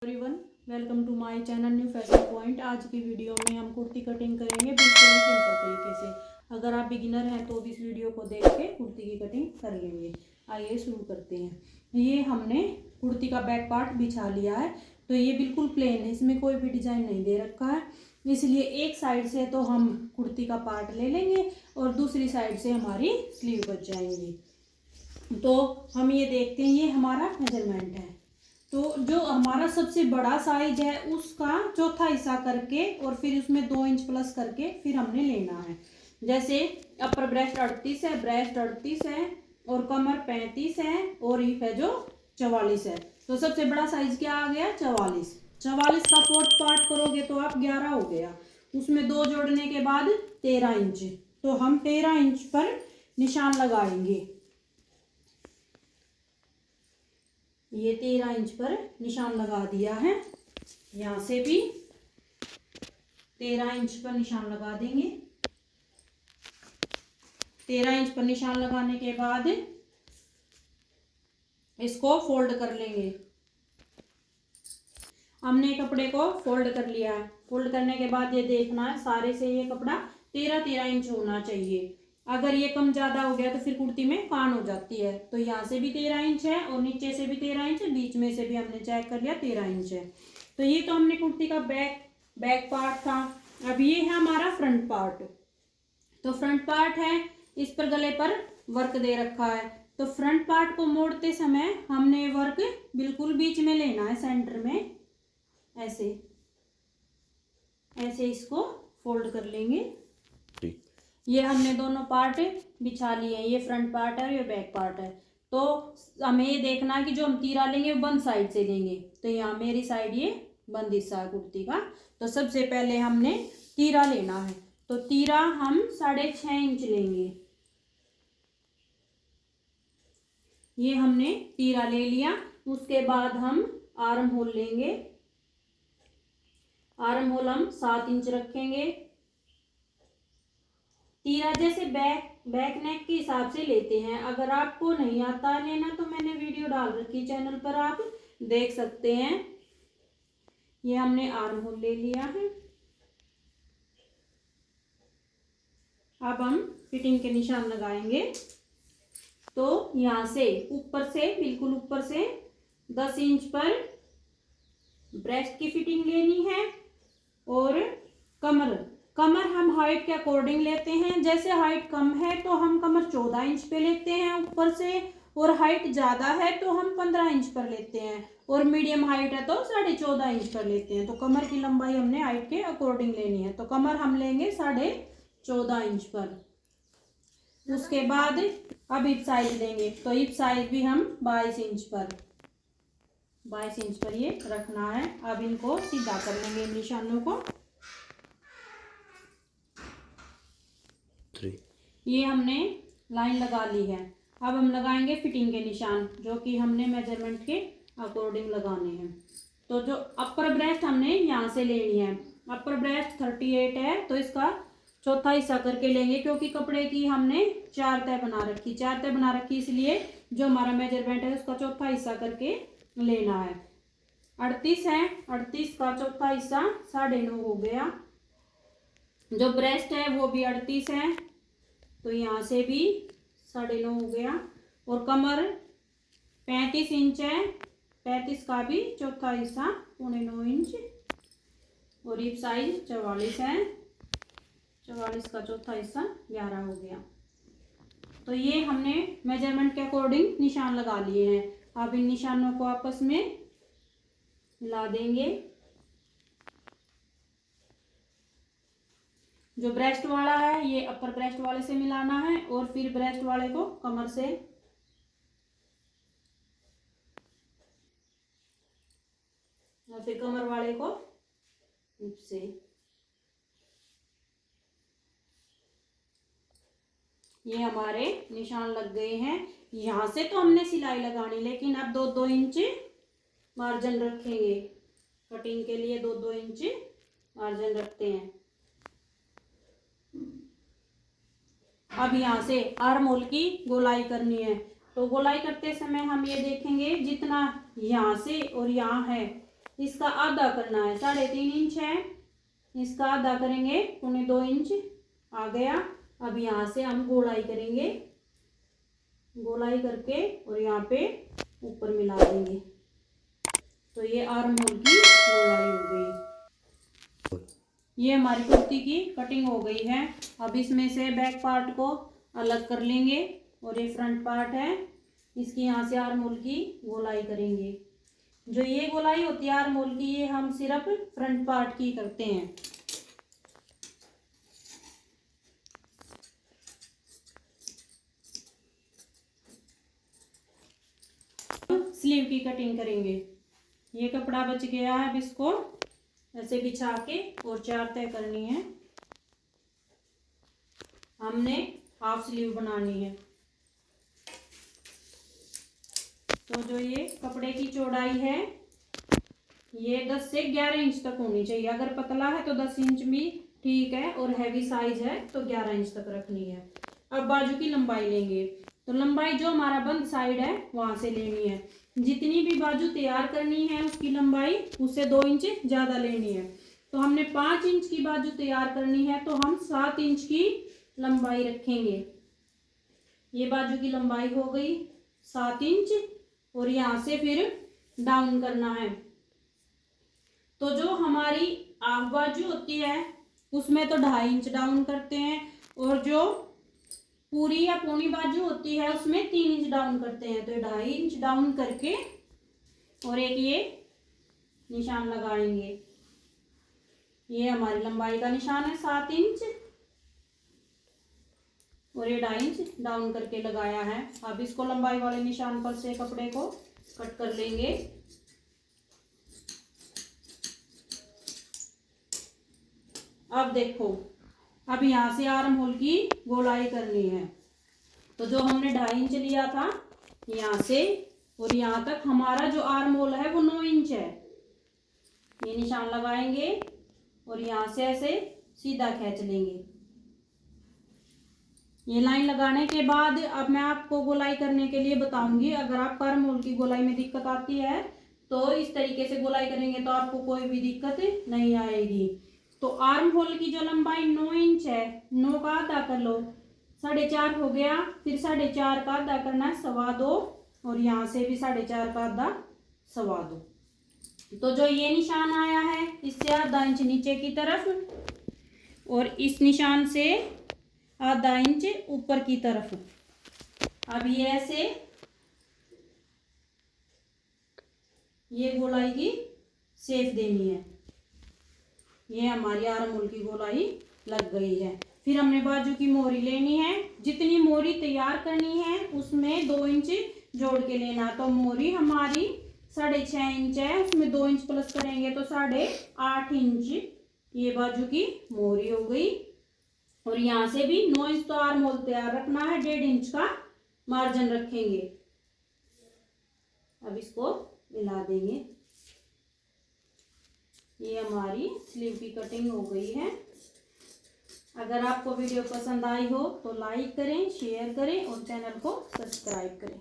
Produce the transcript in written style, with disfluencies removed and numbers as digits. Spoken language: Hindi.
Everyone, welcome to my channel new fashion point. आज की वीडियो में हम कुर्ती कटिंग करेंगे बिल्कुल ही सिंपल तरीके से। अगर आप बिगिनर हैं तो भी इस वीडियो को देख के कुर्ती की कटिंग कर लेंगे। आइए शुरू करते हैं। ये हमने कुर्ती का बैक पार्ट बिछा लिया है, तो ये बिल्कुल प्लेन है, इसमें कोई भी डिजाइन नहीं दे रखा है। इसलिए एक साइड से तो हम कुर्ती का पार्ट ले लेंगे और दूसरी साइड से हमारी स्लीव बच जाएंगी। तो हम ये देखते हैं, ये हमारा मेजरमेंट है। तो जो हमारा सबसे बड़ा साइज है उसका चौथा हिस्सा करके और फिर उसमें 2 इंच प्लस करके फिर हमने लेना है। जैसे अपर ब्रेस्ट 38 है, ब्रेस्ट 38 है और कमर 35 है और हिप है जो 44 है। तो सबसे बड़ा साइज क्या आ गया? 44। 44 का फोर्थ पार्ट करोगे तो आप 11 हो गया। उसमें 2 जोड़ने के बाद 13 इंच। तो हम 13 इंच पर निशान लगाएंगे। ये 13 इंच पर निशान लगा दिया है। यहाँ से भी 13 इंच पर निशान लगा देंगे। 13 इंच पर निशान लगाने के बाद इसको फोल्ड कर लेंगे। हमने कपड़े को फोल्ड कर लिया है। फोल्ड करने के बाद ये देखना है सारे से ये कपड़ा 13-13 इंच होना चाहिए। अगर ये कम ज्यादा हो गया तो फिर कुर्ती में कान हो जाती है। तो यहाँ से भी 13 इंच है और नीचे से भी 13 इंच है, बीच में से भी हमने चेक कर लिया 13 इंच है। तो ये तो हमने कुर्ती का बैक पार्ट था। अब ये है हमारा फ्रंट पार्ट। तो फ्रंट पार्ट है, इस पर गले पर वर्क दे रखा है। तो फ्रंट पार्ट को मोड़ते समय हमने वर्क बिल्कुल बीच में लेना है, सेंटर में ऐसे ऐसे इसको फोल्ड कर लेंगे। ये हमने दोनों पार्ट बिछा लिए हैं, ये फ्रंट पार्ट है और ये बैक पार्ट है। तो हमें ये देखना है कि जो हम तीरा लेंगे वो बंद साइड से लेंगे। तो यहाँ मेरी साइड ये बंद हिस्सा है कुर्ती का। तो सबसे पहले हमने तीरा लेना है। तो तीरा हम 6.5 इंच लेंगे। ये हमने तीरा ले लिया। उसके बाद हम आर्म होल लेंगे। आर्म होल हम 7 इंच रखेंगे। तीरा जैसे बैक नेक के हिसाब से लेते हैं। अगर आपको नहीं आता लेना तो मैंने वीडियो डाल रखी चैनल पर, आप देख सकते हैं। ये हमने आर्म होल ले लिया है। अब हम फिटिंग के निशान लगाएंगे। तो यहाँ से ऊपर से, बिल्कुल ऊपर से 10 इंच पर ब्रेस्ट की फिटिंग लेनी है और कमर हम हाइट के अकॉर्डिंग लेते हैं। जैसे हाइट कम है तो हम कमर 14 इंच पे लेते हैं ऊपर से, और हाइट ज़्यादा है तो हम 15 इंच पर लेते हैं, और मीडियम हाइट है तो 14.5 इंच पर लेते हैं। तो कमर की लंबाई हमने हाइट के अकॉर्डिंग लेनी है। तो कमर हम लेंगे 14.5 इंच पर। उसके बाद अब हिप साइज लेंगे। तो हिप साइज भी हम 22 इंच पर ये रखना है। अब इनको सीधा कर लेंगे, इन निशानों को। ये हमने लाइन लगा ली है। अब हम लगाएंगे फिटिंग के निशान, जो कि हमने मेजरमेंट के अकॉर्डिंग लगाने हैं। तो जो अपर ब्रेस्ट हमने यहाँ से लेनी है। अपर ब्रेस्ट 38 है, तो इसका चौथा हिस्सा करके लेंगे, क्योंकि कपड़े की हमने 4 तय बना रखी इसलिए जो हमारा मेजरमेंट है उसका चौथा हिस्सा करके लेना है। 38 है, 38 का चौथा हिस्सा 9.5 हो गया। जो ब्रेस्ट है वो भी 38 है, तो यहाँ से भी 9.5 हो गया। और कमर 35 इंच है, 35 का भी चौथा हिस्सा 9.25 इंच। और हिप साइज 44 है, 44 का चौथा हिस्सा 11 हो गया। तो ये हमने मेजरमेंट के अकॉर्डिंग निशान लगा लिए हैं। अब इन निशानों को आपस में मिला देंगे। जो ब्रेस्ट वाला है ये अपर ब्रेस्ट वाले से मिलाना है, और फिर ब्रेस्ट वाले को कमर से, और फिर कमर वाले को हिप से। ये हमारे निशान लग गए हैं। यहाँ से तो हमने सिलाई लगानी, लेकिन अब 2-2 इंच मार्जिन रखेंगे। कटिंग के लिए 2-2 इंच मार्जिन रखते हैं। अब यहाँ से आर्म होल की गोलाई करनी है। तो गोलाई करते समय हम ये देखेंगे, जितना यहाँ से और यहाँ है इसका आधा करना है, 3.5 इंच है, इसका आधा करेंगे, 2.25 इंच आ गया। अब यहाँ से हम गोलाई करेंगे, गोलाई करके और यहाँ पे ऊपर मिला देंगे, तो ये आर्म होल की गोलाई हो गई। ये हमारी कुर्ती की कटिंग हो गई है। अब इसमें से बैक पार्ट को अलग कर लेंगे और ये फ्रंट पार्ट है, इसकी यहाँ से आर्म होल की गोलाई करेंगे। जो ये गोलाई होती है आर्म होल की, ये हम सिर्फ फ्रंट पार्ट की करते हैं। स्लीव की कटिंग करेंगे। ये कपड़ा बच गया है, अब इसको ऐसे बिछा के और 4 तय करनी है। हमने हाफ स्लीव बनानी है। तो जो ये कपड़े की चौड़ाई है ये 10 से 11 इंच तक होनी चाहिए। अगर पतला है तो 10 इंच भी ठीक है, और हैवी साइज है तो 11 इंच तक रखनी है। अब बाजू की लंबाई लेंगे, तो लंबाई जो हमारा बंद साइड है वहां से लेनी है। जितनी भी बाजू तैयार करनी है उसकी लंबाई उससे 2 इंच ज़्यादा लेनी है। तो हमने 5 इंच की बाजू तैयार करनी है, तो हम 7 इंच की लंबाई रखेंगे। ये बाजू की लंबाई हो गई 7 इंच, और यहाँ से फिर डाउन करना है। तो जो हमारी हाफ बाजू होती है उसमें तो 2.5 इंच डाउन करते हैं, और जो पूरी या पौनी बाजू होती है उसमें 3 इंच डाउन करते हैं। तो 2.5 इंच डाउन करके और एक ये निशान लगाएंगे। ये हमारी लंबाई का निशान है 7 इंच, और ये 2.5 इंच डाउन करके लगाया है। अब इसको लंबाई वाले निशान पर से कपड़े को कट कर लेंगे। अब देखो, अब यहाँ से आर्म होल की गोलाई करनी है। तो जो हमने 2.5 इंच लिया था यहाँ से और यहाँ तक, हमारा जो आर्म होल है वो 9 इंच है। ये निशान लगाएंगे और यहाँ से ऐसे सीधा खींच लेंगे। ये लाइन लगाने के बाद अब मैं आपको गोलाई करने के लिए बताऊंगी। अगर आपको आर्म होल की गोलाई में दिक्कत आती है तो इस तरीके से गोलाई करेंगे तो आपको कोई भी दिक्कत नहीं आएगी। तो आर्म होल की जो लंबाई 9 इंच है, 9 का आधा कर लो, 4.5 हो गया। फिर 4.5 का आधा करना है 2.25, और यहाँ से भी 4.5 का आधा 2.25। तो जो ये निशान आया है इससे आधा इंच नीचे की तरफ, और इस निशान से आधा इंच ऊपर की तरफ। अब ये ऐसे ये गोलाई की शेप देनी है। ये हमारी आर्म होल की गोलाई लग गई है। फिर हमने बाजू की मोहरी लेनी है। जितनी मोहरी तैयार करनी है उसमें 2 इंच जोड़ के लेना। तो मोहरी हमारी 6.5 इंच है, उसमें 2 इंच प्लस करेंगे तो 8.5 इंच ये बाजू की मोहरी हो गई। और यहाँ से भी 9 इंच तो आर्म होल तैयार रखना है, 1.5 इंच का मार्जिन रखेंगे। अब इसको मिला देंगे। ये हमारी स्लीव की कटिंग हो गई है। अगर आपको वीडियो पसंद आई हो तो लाइक करें, शेयर करें और चैनल को सब्सक्राइब करें।